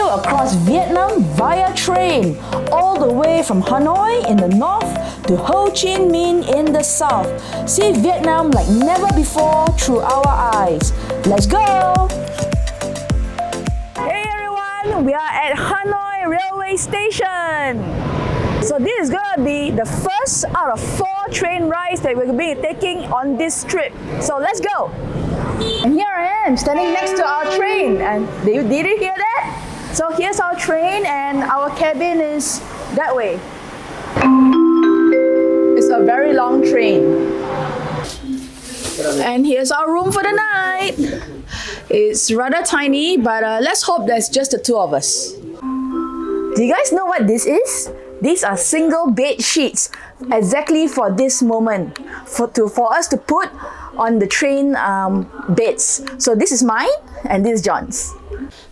travel across Vietnam via train, all the way from Hanoi in the north to Ho Chi Minh in the south. See Vietnam like never before through our eyes. Let's go! Hey everyone, we are at Hanoi Railway Station. So this is going to be the first out of 4 train rides that we're going to be taking on this trip. So let's go! And here I am standing next to our train, and did you hear that? So here's our train and our cabin is that way. It's a very long train. And here's our room for the night. It's rather tiny, but let's hope there's just the 2 of us. Do you guys know what this is? These are single bed sheets, exactly for this moment, for us to put on the train beds. So this is mine and this is John's.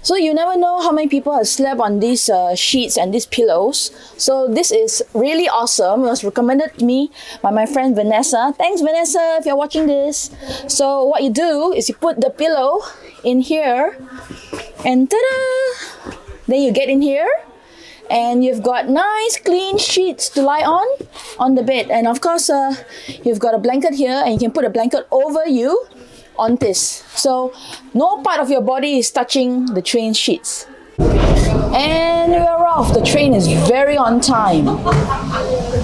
So you never know how many people have slept on these sheets and these pillows. So this is really awesome. It was recommended to me by my friend Vanessa. Thanks Vanessa if you're watching this. So what you do is you put the pillow in here and ta-da! Then you get in here and you've got nice clean sheets to lie on the bed. And of course you've got a blanket here and you can put a blanket over you on this. So no part of your body is touching the train sheets. And we are off. The train is very on time.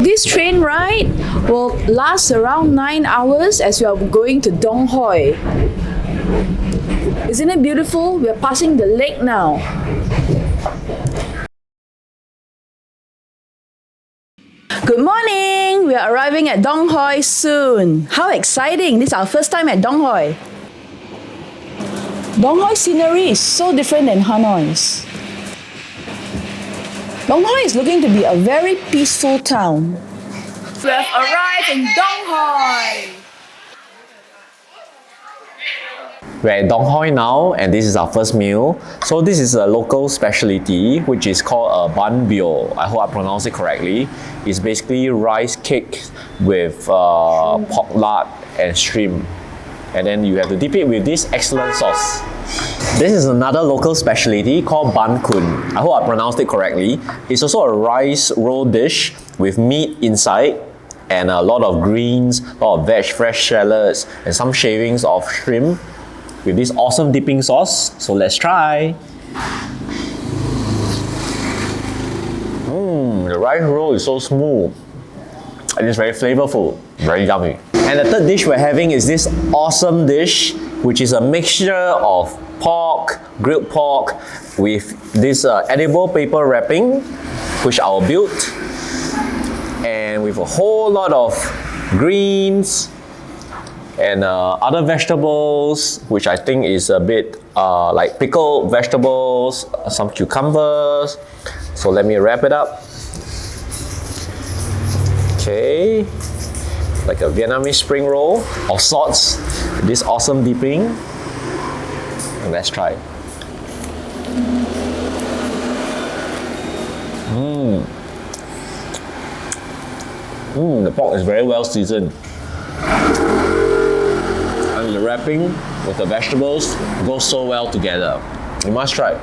This train ride will last around 9 hours as we are going to Dong Hoi. Isn't it beautiful? We are passing the lake now. Good morning! We are arriving at Dong Hoi soon. How exciting! This is our first time at Dong Hoi. Dong Hoi scenery is so different than Hanoi's. Dong Hoi is looking to be a very peaceful town. We have arrived in Dong Hoi. We're at Dong Hoi now, and this is our first meal. So this is a local specialty which is called a bun bio. I hope I pronounced it correctly. It's basically rice cake with pork lard and shrimp. And then you have to dip it with this excellent sauce. This is another local specialty called bun kun. I hope I pronounced it correctly. It's also a rice roll dish with meat inside and a lot of greens, a lot of veg, fresh shallots, and some shavings of shrimp with this awesome dipping sauce. So let's try. The rice roll is so smooth and it's very flavorful, very yummy. And the third dish we're having is this awesome dish, which is a mixture of pork, grilled pork, with this edible paper wrapping, which I'll build, and with a whole lot of greens and other vegetables, which I think is a bit like pickled vegetables, some cucumbers. So let me wrap it up. Okay, like a Vietnamese spring roll of sorts, this awesome dipping. And let's try. The pork is very well seasoned. And the wrapping with the vegetables goes so well together. You must try.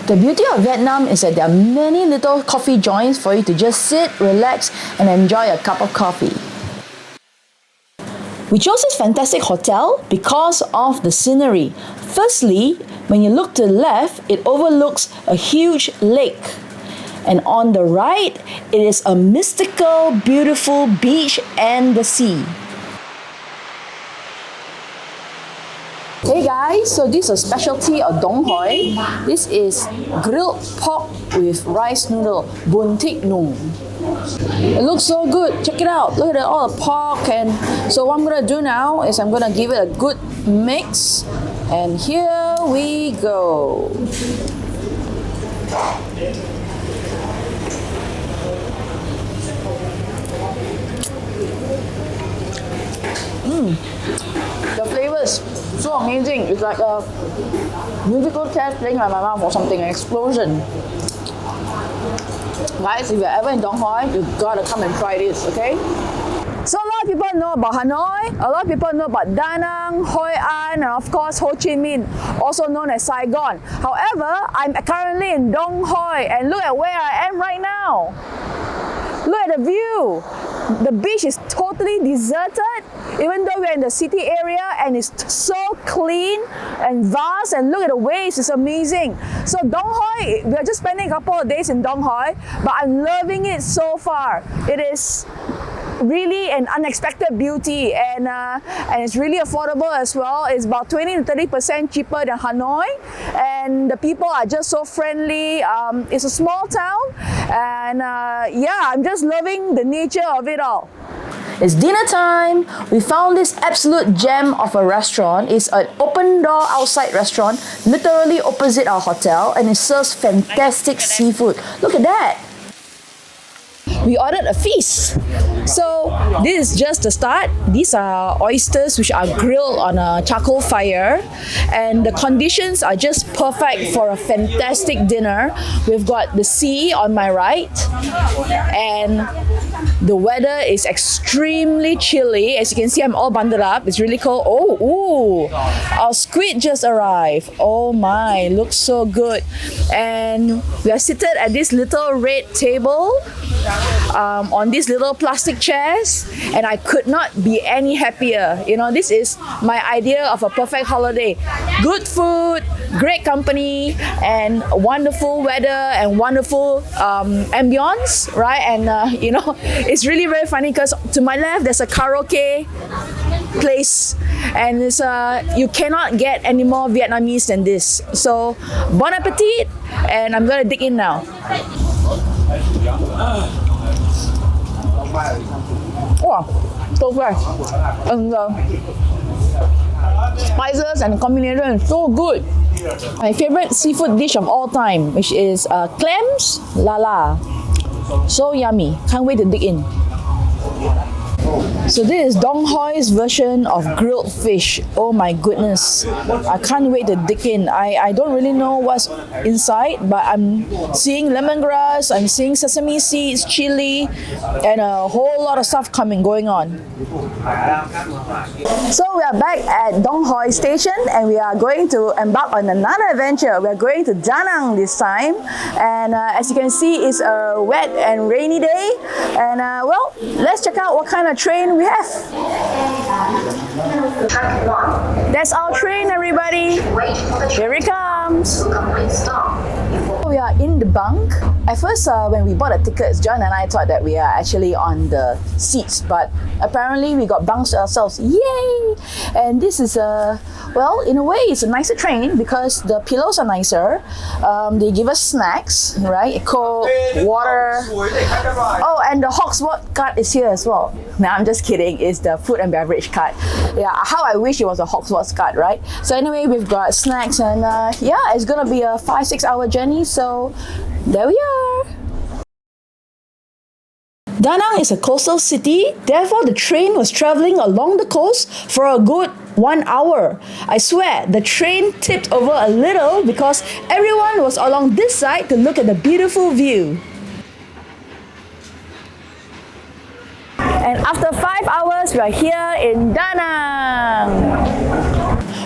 The beauty of Vietnam is that there are many little coffee joints for you to just sit, relax, and enjoy a cup of coffee. We chose this fantastic hotel because of the scenery. Firstly, when you look to the left, it overlooks a huge lake. And on the right, it is a mystical, beautiful beach and the sea. Hey guys, so this is a specialty of Dong Hoi. This is grilled pork with rice noodle, bun thik nung. It looks so good. Check it out. Look at all the pork. And so what I'm gonna do now is I'm gonna give it a good mix. And here we go. The flavors so amazing. It's like a musical chairs playing in my mouth or something, an explosion. Guys, if you're ever in Dong Hoi, you gotta come and try this, okay? So a lot of people know about Hanoi, a lot of people know about Da Nang, Hoi An, and of course Ho Chi Minh, also known as Saigon. However, I'm currently in Dong Hoi, and look at where I am right now. Look at the view. The beach is totally deserted, even though we're in the city area, and it's so clean and vast, and look at the waves, it's amazing. So Dong Hoi, we're just spending a couple of days in Dong Hoi, but I'm loving it so far. It is really an unexpected beauty, and it's really affordable as well. It's about 20 to 30% cheaper than Hanoi, and the people are just so friendly. It's a small town, and yeah, I'm just loving the nature of it all. It's dinner time. We found this absolute gem of a restaurant. It's an open door outside restaurant, literally opposite our hotel, and it serves fantastic seafood. Look at that. We ordered a feast. So this is just the start. These are oysters which are grilled on a charcoal fire, and the conditions are just perfect for a fantastic dinner. We've got the sea on my right, and the weather is extremely chilly. As you can see, I'm all bundled up. It's really cold. Oh, ooh, our squid just arrived. Oh my, looks so good. And we are seated at this little red table on these little plastic chairs, and I could not be any happier. You know, this is my idea of a perfect holiday. Good food, great company, and wonderful weather and wonderful ambience, right? And you know, it's really very funny because to my left there's a karaoke place, and it's you cannot get any more Vietnamese than this. So bon appetit, and I'm gonna dig in now. Wow, so fresh, and spices and combination is so good. My favorite seafood dish of all time, which is clams lala. So yummy, can't wait to dig in. So this is Dong Hoi's version of grilled fish. Oh my goodness, I can't wait to dig in. I don't really know what's inside, but I'm seeing lemongrass, I'm seeing sesame seeds, chili, and a whole lot of stuff going on. So we are back at Dong Hoi station, and we are going to embark on another adventure. We are going to Da Nang this time, and as you can see, it's a wet and rainy day, and well, let's check out what kind of train we have. That's our train, everybody. Here it comes. We are in the bunk. At first, when we bought the tickets, John and I thought that we are actually on the seats, but apparently we got bunks to ourselves. Yay! And this is well, in a way, it's a nicer train because the pillows are nicer. They give us snacks, right? Coke, water. Oh, and the Hawksworth card is here as well. No, I'm just kidding. It's the food and beverage card. Yeah, how I wish it was a Hawksworth card, right? So anyway, we've got snacks, and yeah, it's gonna be a 5-6 hour journey. So there we are. Da Nang is a coastal city, therefore the train was travelling along the coast for a good 1 hour. I swear, the train tipped over a little because everyone was along this side to look at the beautiful view. And after 5 hours, we are here in Da Nang.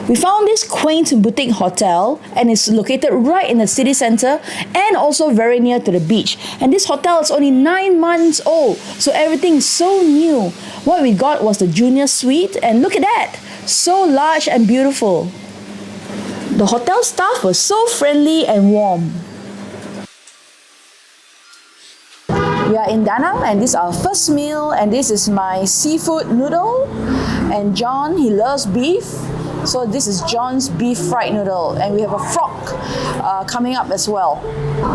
We found this quaint boutique hotel, and it's located right in the city center and also very near to the beach. And this hotel is only 9 months old, so everything is so new. What we got was the junior suite, and look at that, so large and beautiful. The hotel staff was so friendly and warm. We are in Da Nang, and this is our first meal, and this is my seafood noodle. And John, he loves beef, so this is John's beef fried noodle, and we have a frog coming up as well.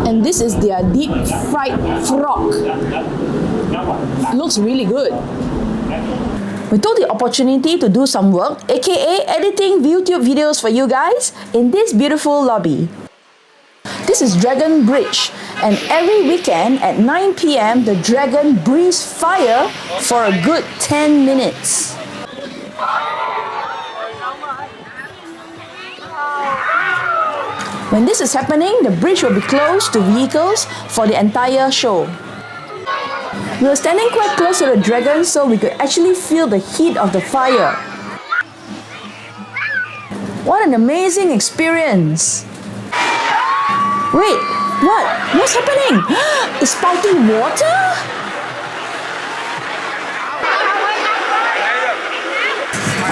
And this is their deep fried frog. Looks really good. We took the opportunity to do some work, aka editing YouTube videos for you guys in this beautiful lobby. This is Dragon Bridge, and every weekend at 9 p.m. the dragon breathes fire for a good 10 minutes. When this is happening, the bridge will be closed to vehicles for the entire show. We were standing quite close to the dragon so we could actually feel the heat of the fire. What an amazing experience! Wait, what? What's happening? It's spouting water?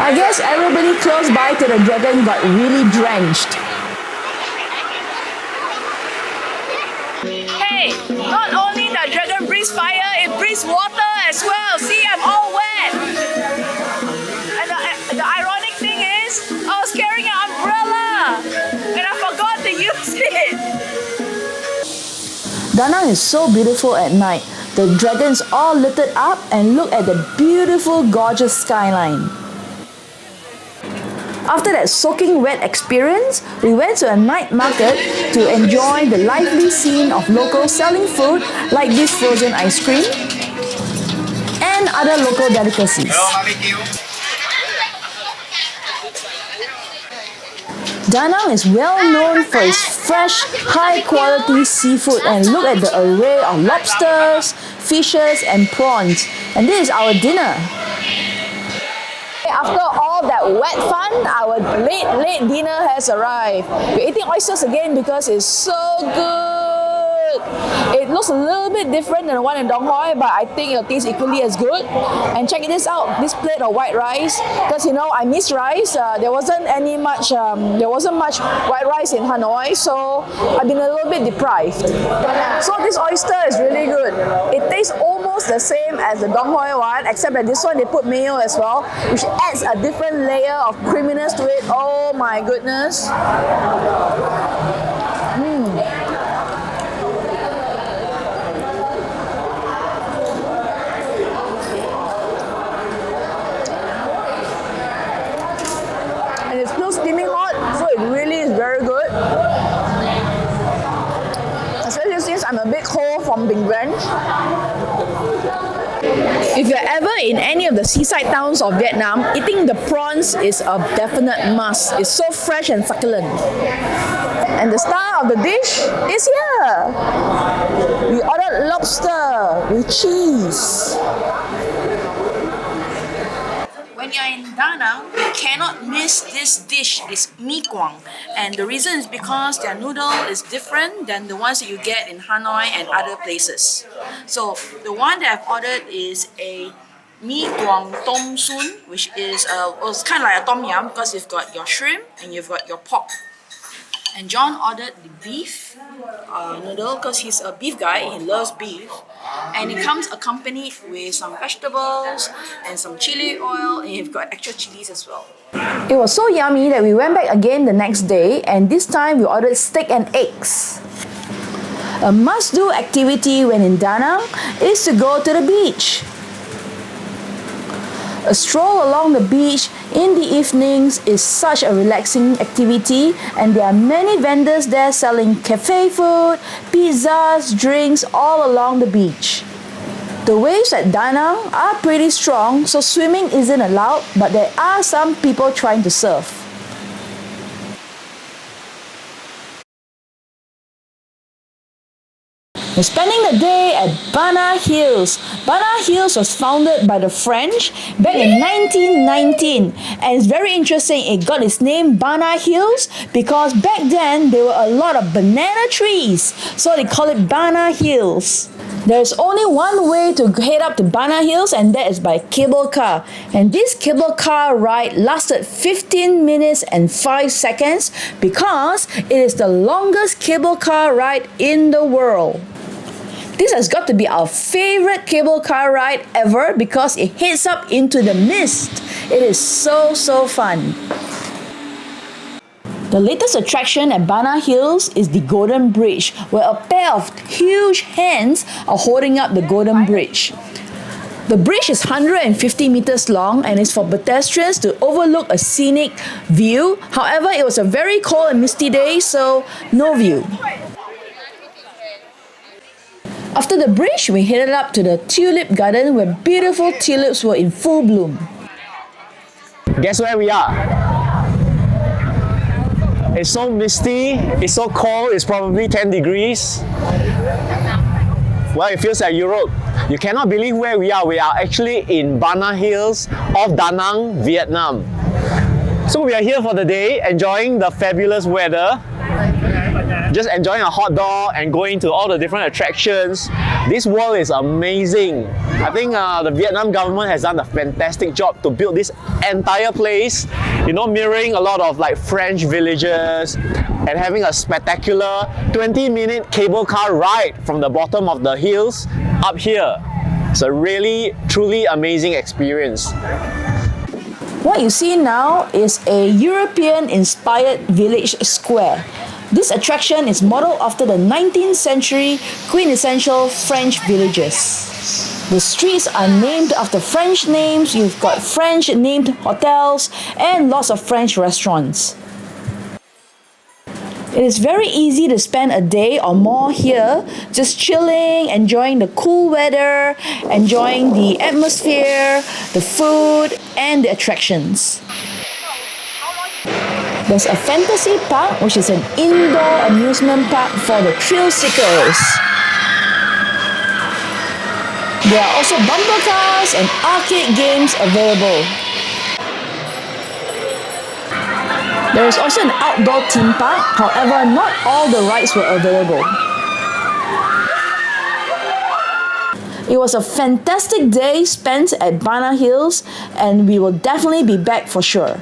I guess everybody close by to the dragon got really drenched. Hey, not only the dragon breathes fire, it breathes water as well. See, I'm all wet. And the ironic thing is, I was carrying an umbrella and I forgot to use it. Da Nang is so beautiful at night. The dragons all lit it up and look at the beautiful, gorgeous skyline. After that soaking wet experience, we went to a night market to enjoy the lively scene of locals selling food like this frozen ice cream and other local delicacies. Da Nang is well known for its fresh, high-quality seafood, and look at the array of lobsters, fishes and prawns. And this is our dinner. After all that wet fun, our late dinner has arrived. We're eating oysters again because it's so good. It looks a little bit different than the one in Dong Hoi, but I think it'll taste equally as good. And check this out, this plate of white rice, because you know I miss rice. There wasn't much white rice in Hanoi, so I've been a little bit deprived. So this oyster is really good. It tastes almost the same as the Dong Hoi one, except that this one they put mayo as well, which adds a different layer of creaminess to it. Oh my goodness. And it's still steaming hot, so it really is very good. Especially since I'm a bit cold from being drenched. If you're ever in any of the seaside towns of Vietnam, eating the prawns is a definite must. It's so fresh and succulent. And the star of the dish is here. We ordered lobster with cheese. When you're in Da Nang, you cannot miss this dish, this mee quang. And the reason is because their noodle is different than the ones that you get in Hanoi and other places. So the one that I've ordered is a mee quang tom soon, which is it's kind of like a tom yum because you've got your shrimp and you've got your pork. And John ordered the beef noodle because he's a beef guy, he loves beef. And it comes accompanied with some vegetables and some chili oil, and you've got extra chilies as well. It was so yummy that we went back again the next day, and this time we ordered steak and eggs. A must-do activity when in Da Nang is to go to the beach. A stroll along the beach in the evenings is such a relaxing activity, and there are many vendors there selling cafe food, pizzas, drinks all along the beach. The waves at Da Nang are pretty strong, so swimming isn't allowed, but there are some people trying to surf. We're spending the day at Bana Hills. Bana Hills was founded by the French back in 1919, and it's very interesting. It got its name Bana Hills because back then there were a lot of banana trees, so they call it Bana Hills. There's only one way to head up to Bana Hills, and that is by cable car. And this cable car ride lasted 15 minutes and 5 seconds because it is the longest cable car ride in the world. This has got to be our favorite cable car ride ever because it heads up into the mist. It is so fun. The latest attraction at Bana Hills is the Golden Bridge, where a pair of huge hands are holding up the Golden Bridge. The bridge is 150 meters long and is for pedestrians to overlook a scenic view. However, it was a very cold and misty day, so no view. After the bridge, we headed up to the tulip garden where beautiful tulips were in full bloom. Guess where we are? It's so misty, it's so cold, it's probably 10 degrees. Well, it feels like Europe. You cannot believe where we are. We are actually in Bana Hills of Da Nang, Vietnam. So we are here for the day, enjoying the fabulous weather. Just enjoying a hot dog and going to all the different attractions. This world is amazing. I think the Vietnam government has done a fantastic job to build this entire place, you know, mirroring a lot of like French villages and having a spectacular 20-minute cable car ride from the bottom of the hills up here. It's a really, truly amazing experience. What you see now is a European-inspired village square. This attraction is modeled after the 19th century quintessential French villages. The streets are named after French names, you've got French-named hotels, and lots of French restaurants. It is very easy to spend a day or more here, just chilling, enjoying the cool weather, enjoying the atmosphere, the food, and the attractions. There's a fantasy park, which is an indoor amusement park for the thrill seekers. There are also bumper cars and arcade games available. There is also an outdoor theme park, however, not all the rides were available. It was a fantastic day spent at Bana Hills, and we will definitely be back for sure.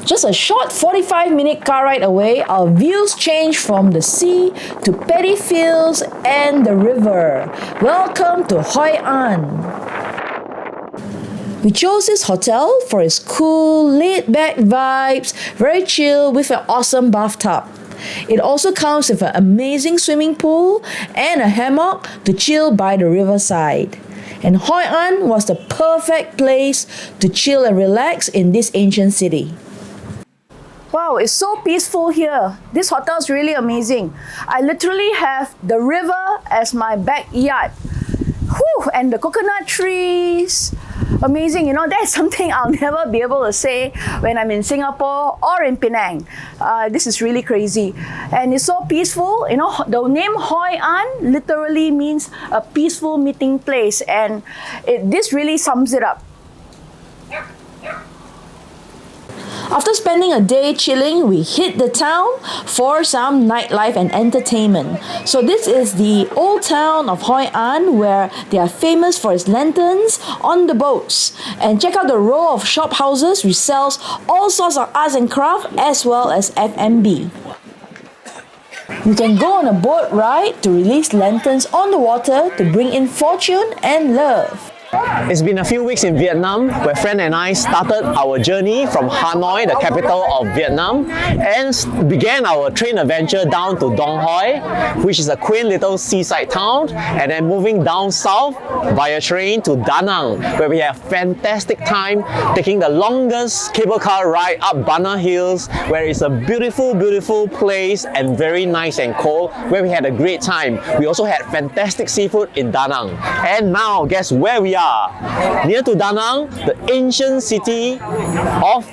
Just a short 45-minute car ride away, our views change from the sea to paddy fields and the river. Welcome to Hoi An. We chose this hotel for its cool, laid-back vibes, very chill with an awesome bathtub. It also comes with an amazing swimming pool and a hammock to chill by the riverside. And Hoi An was the perfect place to chill and relax in this ancient city. Wow, it's so peaceful here. This hotel is really amazing. I literally have the river as my backyard. Whew, and the coconut trees. Amazing, you know, that's something I'll never be able to say when I'm in Singapore or in Penang. This is really crazy. And it's so peaceful. You know, the name Hoi An literally means a peaceful meeting place. And this really sums it up. After spending a day chilling, we hit the town for some nightlife and entertainment. So this is the old town of Hoi An, where they are famous for its lanterns on the boats. And check out the row of shop houses which sells all sorts of arts and craft as well as F&B. You can go on a boat ride to release lanterns on the water to bring in fortune and love. It's been a few weeks in Vietnam where Fran and I started our journey from Hanoi, the capital of Vietnam, and began our train adventure down to Dong Hoi, which is a quaint little seaside town, and then moving down south via train to Da Nang, where we have fantastic time taking the longest cable car ride up Bana Hills, where it's a beautiful, beautiful place and very nice and cold, where we had a great time. We also had fantastic seafood in Da Nang. And now, guess where we are? Near to Da Nang, the ancient city of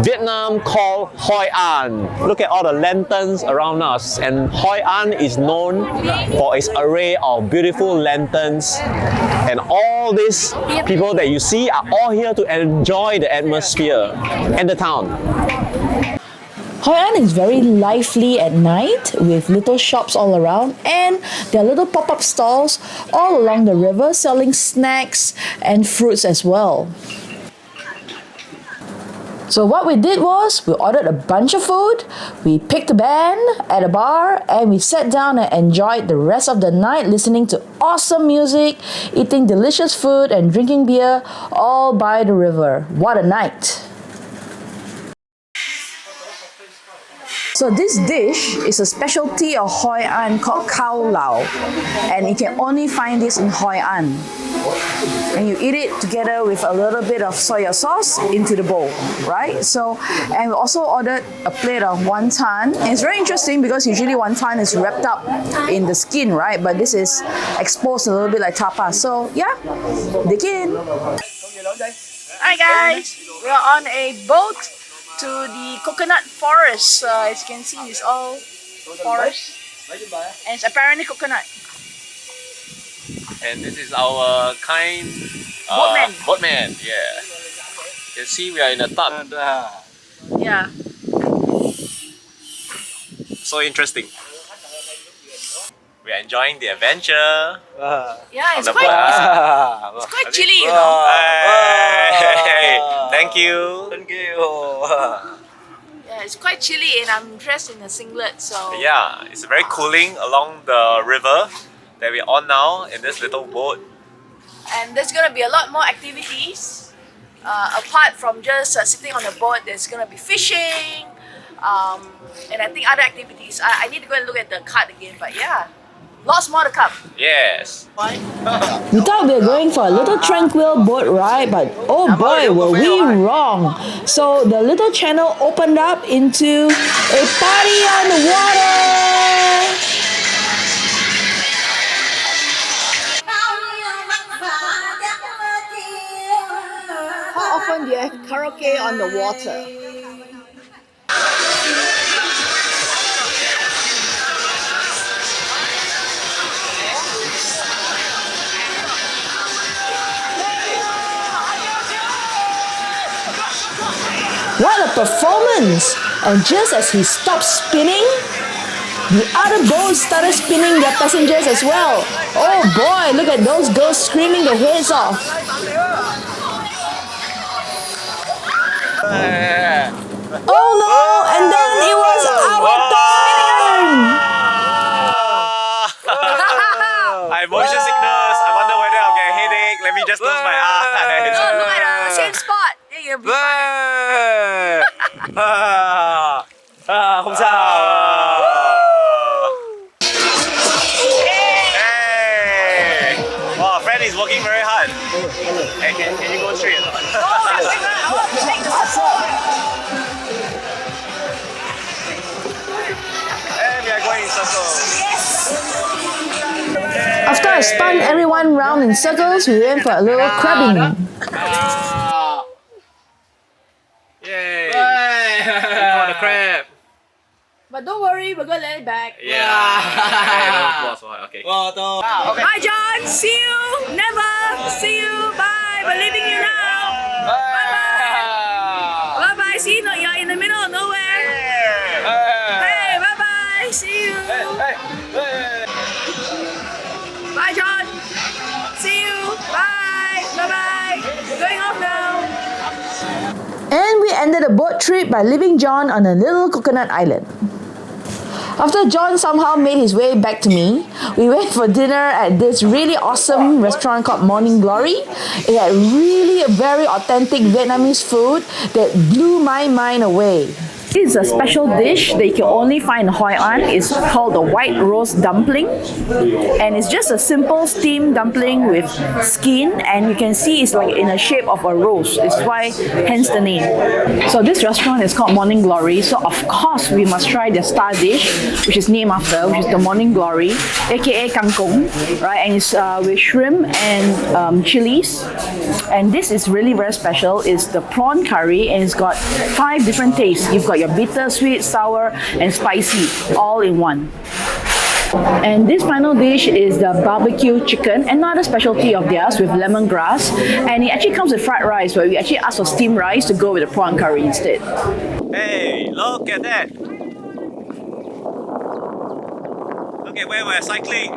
Vietnam called Hoi An. Look at all the lanterns around us, and Hoi An is known for its array of beautiful lanterns, and all these people that you see are all here to enjoy the atmosphere and the town. Hoi An is very lively at night with little shops all around, and there are little pop-up stalls all along the river selling snacks and fruits as well. So what we did was we ordered a bunch of food, we picked a band at a bar, and we sat down and enjoyed the rest of the night listening to awesome music, eating delicious food and drinking beer all by the river. What a night! So this dish is a specialty of Hoi An called Khao Lao, and you can only find this in Hoi An. And you eat it together with a little bit of soya sauce into the bowl, right? So, and we also ordered a plate of wonton. And it's very interesting because usually wonton is wrapped up in the skin, right? But this is exposed a little bit like tapas. So yeah, dig in. Hi guys, we're on a boat to the coconut forest. As you can see, it's all forest. And it's apparently coconut. And this is our kind Boatman. boatman, yeah. You can see we are in a tub. Yeah. So interesting. We are enjoying the adventure. Yeah, it's the quite, boat. it's quite chilly, you know. Hey, thank you. Thank you. Yeah, it's quite chilly and I'm dressed in a singlet, so... Yeah, it's very cooling along the river that we're on now in this little boat. And there's gonna be a lot more activities. Apart from just sitting on the boat, there's gonna be fishing. And I think other activities. I need to go and look at the card again, but yeah. Lots more to come. Yes. We thought we were going for a little tranquil boat ride, but oh boy, were we wrong. So the little channel opened up into a party on the water. How often do you have karaoke on the water? What a performance! And just as he stopped spinning, the other boats started spinning their passengers as well. Oh boy, look at those girls screaming their heads off. Oh no! And then it was our turn! I have motion sickness. I wonder whether I'll get a headache. Let me just close my eyes. No, look at the same spot. Yeah, you'll be fine. Không sao. Hey! Wow, Fran is working very hard. Hey, can you go straight? And we are going in circles. After I spun everyone round in circles, we went for a little crabbing. Yay! For the crab. But don't worry, we're gonna let it back. Okay. Bye, John. See you. Never. See you. Bye. We're leaving you now. Bye bye. Bye bye. See you. You're in the middle of nowhere. Hey. Bye bye. See you. Bye, John. See you. Bye. Bye bye. We're going off now. And we ended the boat trip by leaving John on a little coconut island. After John somehow made his way back to me, we went for dinner at this really awesome restaurant called Morning Glory. It had really a very authentic Vietnamese food that blew my mind away. This is a special dish that you can only find in Hoi An. It's called the white rose dumpling. And it's just a simple steamed dumpling with skin, and you can see it's like in the shape of a rose. It's why, hence the name. So this restaurant is called Morning Glory. So of course we must try their star dish, which is named after, which is the Morning Glory, aka kangkong, right? And it's with shrimp and chilies. And this is really very special. It's the prawn curry, and it's got 5 different tastes. You've got your bitter, sweet, sour, and spicy, all in one. And this final dish is the barbecue chicken, another specialty of theirs with lemongrass. And it actually comes with fried rice, but we actually asked for steamed rice to go with the prawn curry instead. Hey, look at that. Look at where we're cycling.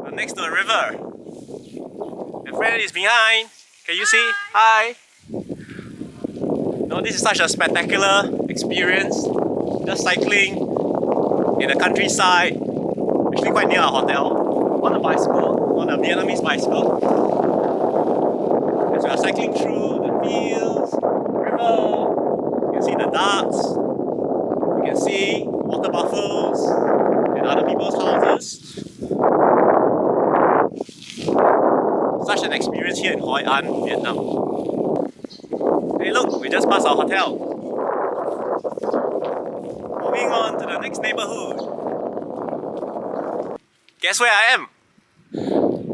We're next to a river. And Fran is behind. Can you see? Hi. No, this is such a spectacular experience. Just cycling in the countryside, actually quite near our hotel, on a bicycle, on a Vietnamese bicycle. As we are cycling through the fields, river, you can see the ducks, you can see water buffaloes and other people's houses. Such an experience here in Hoi An, Vietnam. Hey look, we just passed our hotel. Moving on to the next neighborhood. Guess where I am?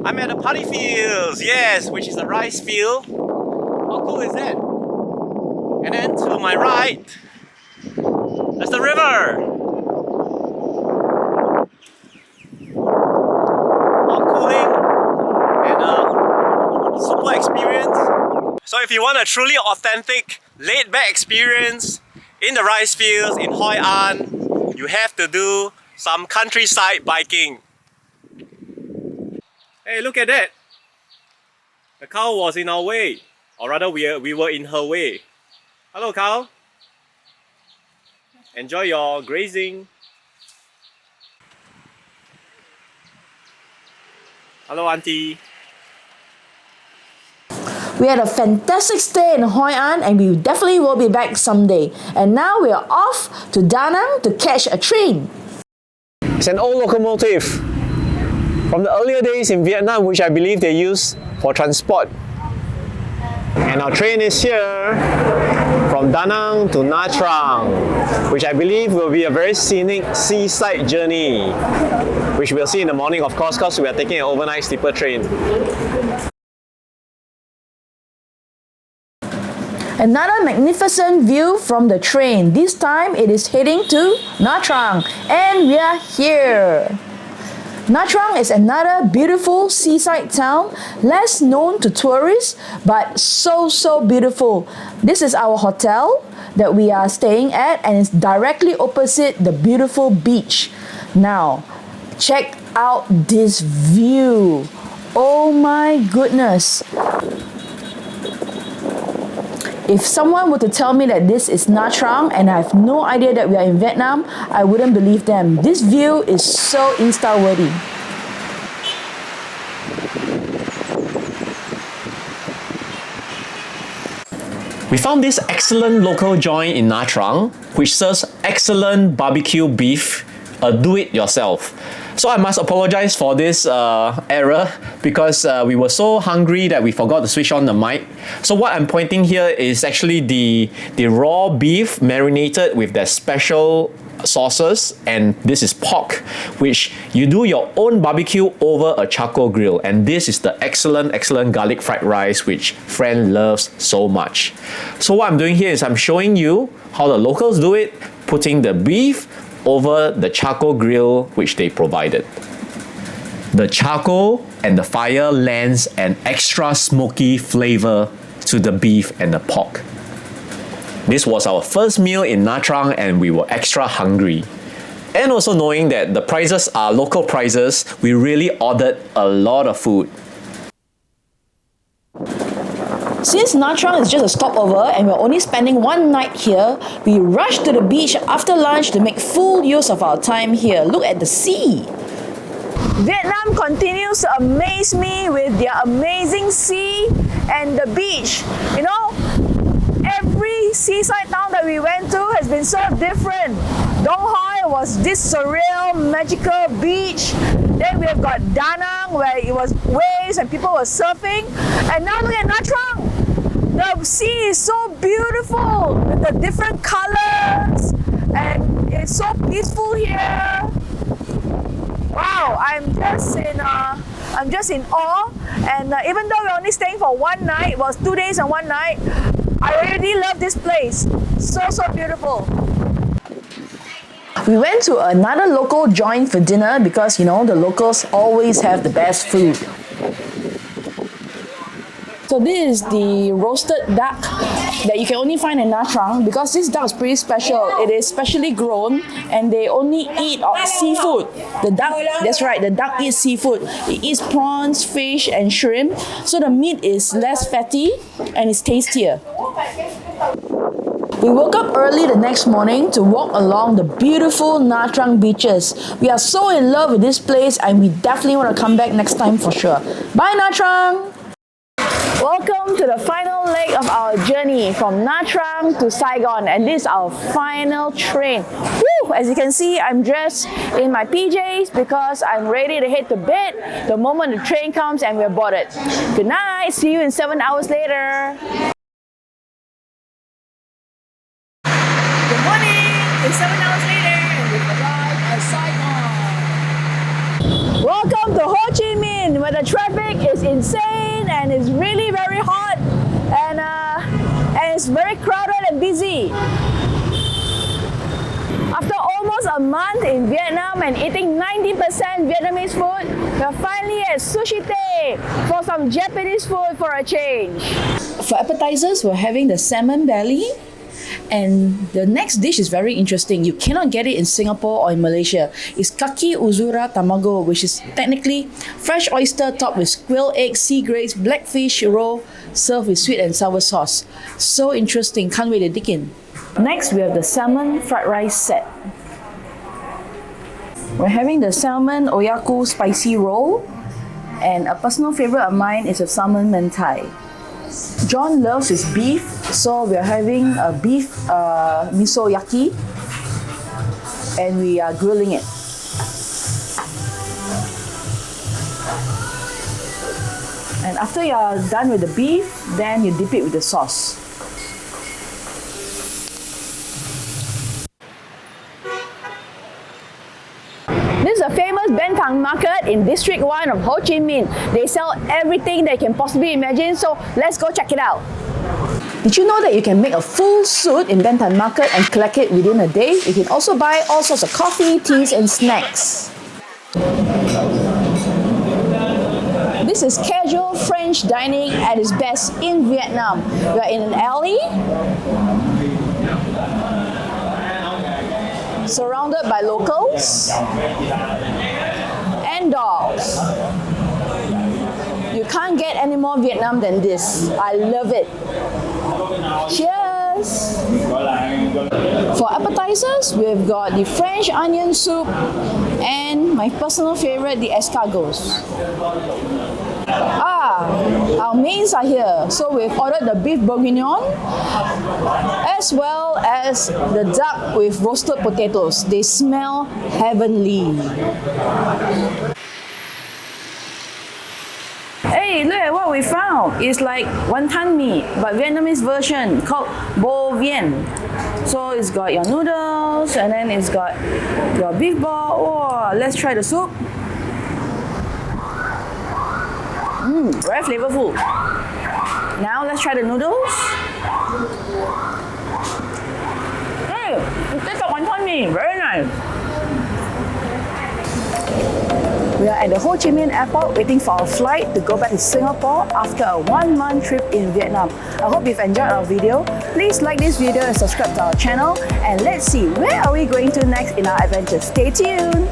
I'm at the paddy fields, yes, which is a rice field. How cool is that? And then to my right, there's the river. All cooling and a super experience. So if you want a truly authentic, laid-back experience in the rice fields in Hoi An, you have to do some countryside biking. Hey, look at that! The cow was in our way, or rather we were in her way. Hello cow! Enjoy your grazing. Hello auntie. We had a fantastic stay in Hoi An and we definitely will be back someday. And now we are off to Da Nang to catch a train. It's an old locomotive from the earlier days in Vietnam, which I believe they use for transport. And our train is here from Da Nang to Nha Trang, which I believe will be a very scenic seaside journey, which we'll see in the morning, of course, because we are taking an overnight sleeper train. Another magnificent view from the train. This time it is heading to Nha Trang and we are here. Nha Trang is another beautiful seaside town, less known to tourists, but so beautiful. This is our hotel that we are staying at and it's directly opposite the beautiful beach. Now, check out this view. Oh my goodness. If someone were to tell me that this is Nha Trang and I have no idea that we are in Vietnam, I wouldn't believe them. This view is so Insta-worthy. We found this excellent local joint in Nha Trang, which serves excellent barbecue beef, do-it-yourself. So I must apologize for this error because we were so hungry that we forgot to switch on the mic. So what I'm pointing here is actually the raw beef marinated with their special sauces, and this is pork, which you do your own barbecue over a charcoal grill. And this is the excellent garlic fried rice, which Fran loves so much. So what I'm doing here is I'm showing you how the locals do it, putting the beef over the charcoal grill which they provided. The charcoal and the fire lends an extra smoky flavor to the beef and the pork. This was our first meal in Nha Trang and we were extra hungry. And also knowing that the prices are local prices, we really ordered a lot of food. Since Nha Trang is just a stopover and we're only spending one night here, we rushed to the beach after lunch to make full use of our time here. Look at the sea. Vietnam continues to amaze me with their amazing sea and the beach. You know, every seaside town that we went to has been so different. Dong Hoi was this surreal, magical beach. Then we have got Da Nang where it was waves and people were surfing. And now look at Nha Trang. The sea is so beautiful with the different colors and it's so peaceful here. Wow, I'm just in awe. And even though we're only staying for one night, it was 2 days and one night, I really love this place. So beautiful. We went to another local joint for dinner because, you know, the locals always have the best food. So this is the roasted duck that you can only find in Nha Trang because this duck is pretty special. It is specially grown and they only eat seafood. The duck, that's right, the duck eats seafood. It eats prawns, fish and shrimp. So the meat is less fatty and it's tastier. We woke up early the next morning to walk along the beautiful Nha Trang beaches. We are so in love with this place and we definitely want to come back next time for sure. Bye Nha Trang! Welcome to the final leg of our journey from Nha Trang to Saigon, and this is our final train. Woo! As you can see, I'm dressed in my PJs because I'm ready to hit the bed the moment the train comes and we're boarded. Good night, see you in 7 hours later. Good morning, it's 7 hours later and we've arrived at Saigon. Welcome to Ho Chi Minh, where the traffic is insane and it's really very hot and is very crowded and busy. After almost a month in Vietnam and eating 90% Vietnamese food, we're finally at Sushi Tei for some Japanese food for a change. For appetizers, we're having the salmon belly. And the next dish is very interesting. You cannot get it in Singapore or in Malaysia. It's kaki uzura tamago, which is technically fresh oyster topped with squirrel egg, sea grapes, blackfish roe, served with sweet and sour sauce. So interesting. Can't wait to dig in. Next, we have the salmon fried rice set. We're having the salmon oyaku spicy roll. And a personal favorite of mine is the salmon mentai. John loves his beef, so we're having a beef miso yaki and we are grilling it. And after you are done with the beef, then you dip it with the sauce. This is a famous Ben Thang market in District 1 of Ho Chi Minh. They sell everything that you can possibly imagine, so let's go check it out. Did you know that you can make a full suit in Ben Thang market and collect it within a day? You can also buy all sorts of coffee, teas and snacks. This is casual French dining at its best in Vietnam. We are in an alley, surrounded by locals and dogs. You can't get any more Vietnam than this. I love it. Cheers! For appetizers, we've got the French onion soup and my personal favorite, the escargots. Our mains are here. So we've ordered the beef bourguignon as well as the duck with roasted potatoes. They smell heavenly. Hey, look at what we found. It's like wonton mee, but Vietnamese version called bo vien. So it's got your noodles and then it's got your beef ball. Oh, let's try the soup. Very flavorful. Now let's try the noodles. It tastes like wonton mee. Very nice. We are at the Ho Chi Minh Airport waiting for our flight to go back to Singapore after a 1-month trip in Vietnam. I hope you've enjoyed our video. Please like this video and subscribe to our channel. And let's see, where are we going to next in our adventure? Stay tuned!